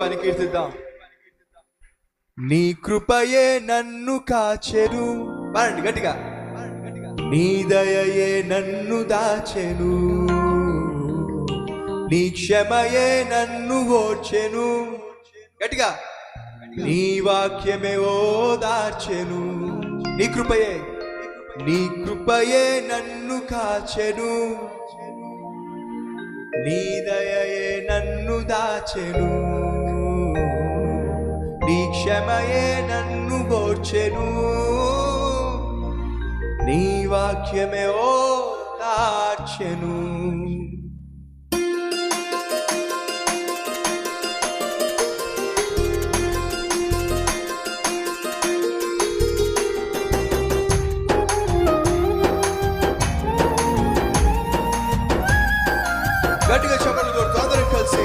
పని కీర్తిద్దాం. నీ కృపయే నన్ను కాచెను, పాడండి గట్టిగా. నీ దయయే నన్ను దాచెను, నీ క్షమయే నన్ను ఓర్చెను, గట్టిగా. నీ వాక్యమే ఓదార్చెను. నీ కృపయే నన్ను కాచెను, నీ దయయే నన్ను దాచెను, నీ క్షమయే నన్ను ఓర్చెను, నీ వాక్యమే ఓదార్చెను. గట్టిగా చెప్పండి కొడుతూ అందరం కలిసి.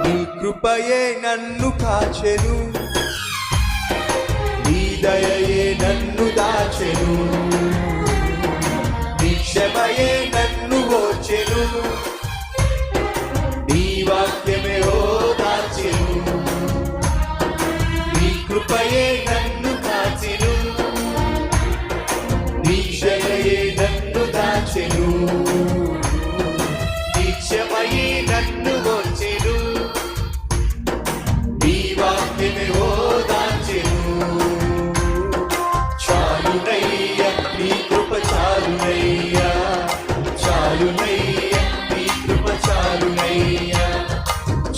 నీ కృపయే నన్ను కాచెను, నీ దయయే నన్ను దాచెను, నీ క్షమయే నన్ను ఓర్చెను, నీ వాక్యమే ఓదార్చెను. కృపయే నన్ను కాచెను, నీ క్షమయే నన్ను దాచెను, నీ క్షమయే నన్ను ఓర్చెను, నీ వాక్యమే ఓదార్చెను. చాలునయ్యా నీ కృప చాలునయ్యా, చాలునయ్యా నీ కృప చాలునయ్యా,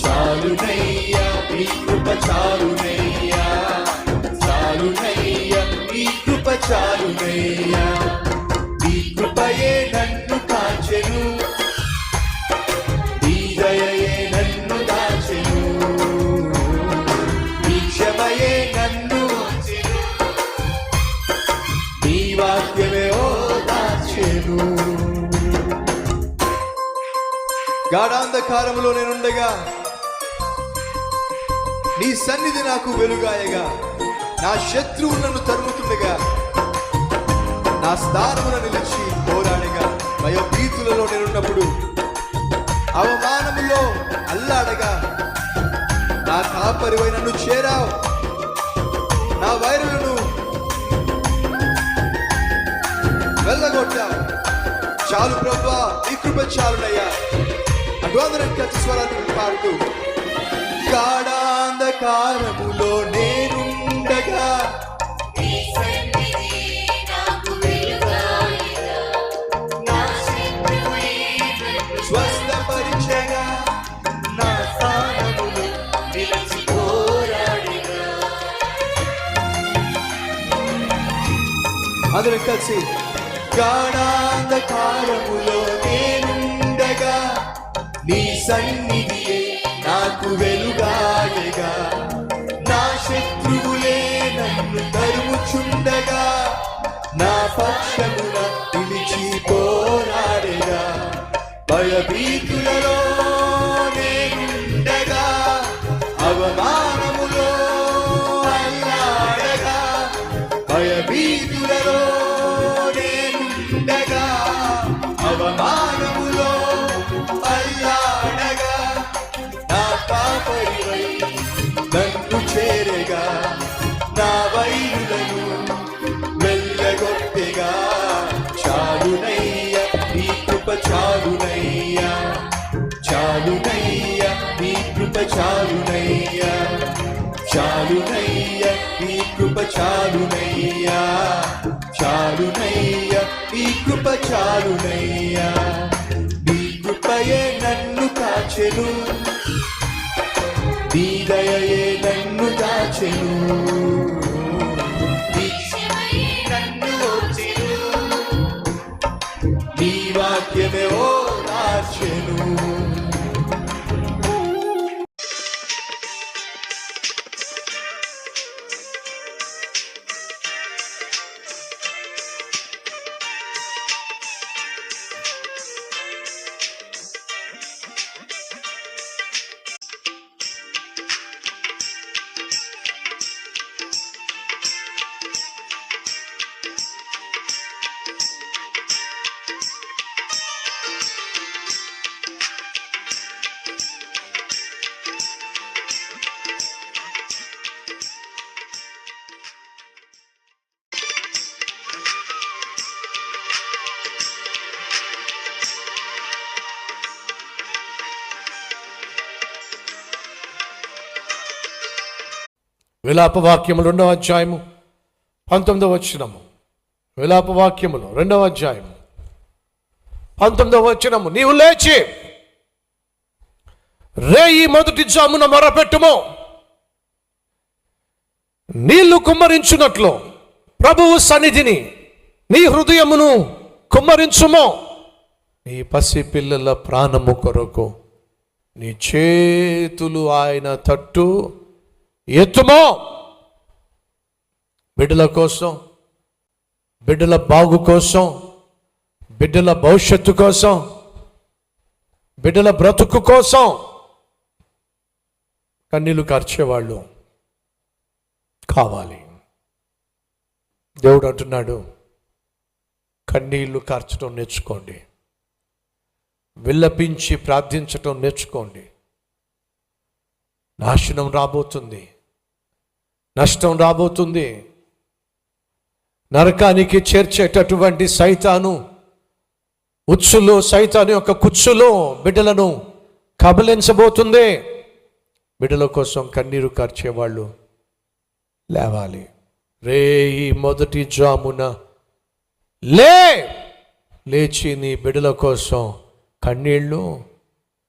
చాలునయ్యా నీ కృప చాలునయ్యా, చాలునయ్యా నీ కృప చాలునయ్యా. నీ కృపయే నన్ను కాచెను, నీ దయయే నన్ను దాచెను, నీ క్షమయే నన్ను ఓర్చెను, నీ వాక్యమే ఓదార్చెను. గాఢాంధకారములో నేనుండగా నీ సన్నిధి నాకు వెలుగాయగా, నా శత్రువు నన్ను తరుముతుండగా నా స్థానమున నిలిచి పోరాడగా, భయభీతులలో నేనున్నప్పుడు అవమానములో అల్లాడగా నా కాపరివై నన్ను చేరావు, నా వైరులను వెళ్ళగొట్టావు. చాలు ప్రభువా నీ కృప చాలునయ్యా. అడ్వాదరం కలిసి స్వరాన్ని పాడుతూ. గాఢాంధకారములో నేనుండగా స్వస్థపరిచగా, నా స్థానములో నిలిచి పోరాడిగా. అందరం కలిసి. గాఢాంధకారములో నేనుండగా నీ సన్నిధియే నాకు వెలుగాయగా, నా శత్రువులే నన్ను తరుముచుండగా నా పక్షమున నిలిచి పోరాడేగా. భయభీతులలో నేనుండగా అవమానములో అల్లాడగా, భయభీతులలో నేనుండగా అవమానములో అల్లాడగా, నా కాపరివై నన్ను చేరగా, నా వైరులను వెళ్ళగొట్టెగా. చాలునయ్యా నీ కృప చాలునయ్యా, చాలునయ్యా నీ కృప చాలునయ్యా, చాలునయ్యా నీ కృప చాలునయ్యా, చాలునయ్యా నీ కృప చాలునయ్యా. నీ కృపయే నన్ను కాచెను, నీ దయయే నన్ను దాచెను, నీ క్షమయే నన్ను ఓర్చెను, నీ వాక్యమే ఓదార్చెను. విలాప వాక్యములు 2వ అధ్యాయము 19వ వచనము. విలాప వాక్యములు 2వ అధ్యాయము 19వ వచనము. నీవు లేచి రేయి మొదటి జామున మొరపెట్టుము, నీళ్లు కుమ్మరించున్నట్లు ప్రభువు సన్నిధిని నీ హృదయమును కుమ్మరించుము. నీ పసి పిల్లల ప్రాణము కొరకు నీ చేతులు ఆయన తట్టు ఎత్తుమో. బిడ్డల కోసం, బిడ్డల బాగు కోసం, బిడ్డల భవిష్యత్తు కోసం, బిడ్డల బ్రతుకు కోసం కన్నీళ్లు కార్చేవాళ్ళు కావాలి. దేవుడు అంటున్నాడు, కన్నీళ్లు కార్చడం నేర్చుకోండి, విల్లపించి ప్రార్థించటం నేర్చుకోండి. నాశనం రాబోతుంది, నష్టం రాబోతుంది. నరకానికి చేర్చేటటువంటి సైతాను ఉచ్చులో, సైతాను యొక్క కుచ్చులో బిడ్డలను కబలించబోతుంది. బిడ్డల కోసం కన్నీరు కార్చేవాళ్ళు లేవాలి. రేయి మొదటి జామున లేచి నీ బిడ్డల కోసం కన్నీళ్ళు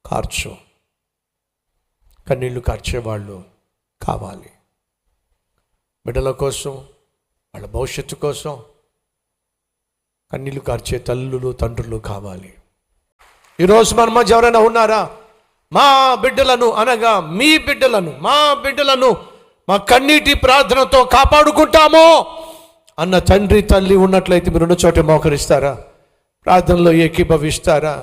కార్చు. కన్నీళ్లు కార్చేవాళ్ళు కావాలి. బిడ్డల కోసం, వాళ్ళ భవిష్యత్తు కోసం కన్నీళ్లు కార్చే తల్లులు, తండ్రులు కావాలి. ఈరోజు మన మధ్య ఎవరైనా ఉన్నారా? మా బిడ్డలను, అనగా మీ బిడ్డలను, మా బిడ్డలను మా కన్నీటి ప్రార్థనతో కాపాడుకుంటామో అన్న తండ్రి, తల్లి ఉన్నట్లయితే మీరు ఉన్న చోట మోకరిస్తారా? ప్రార్థనలో ఏకీభవిస్తారా?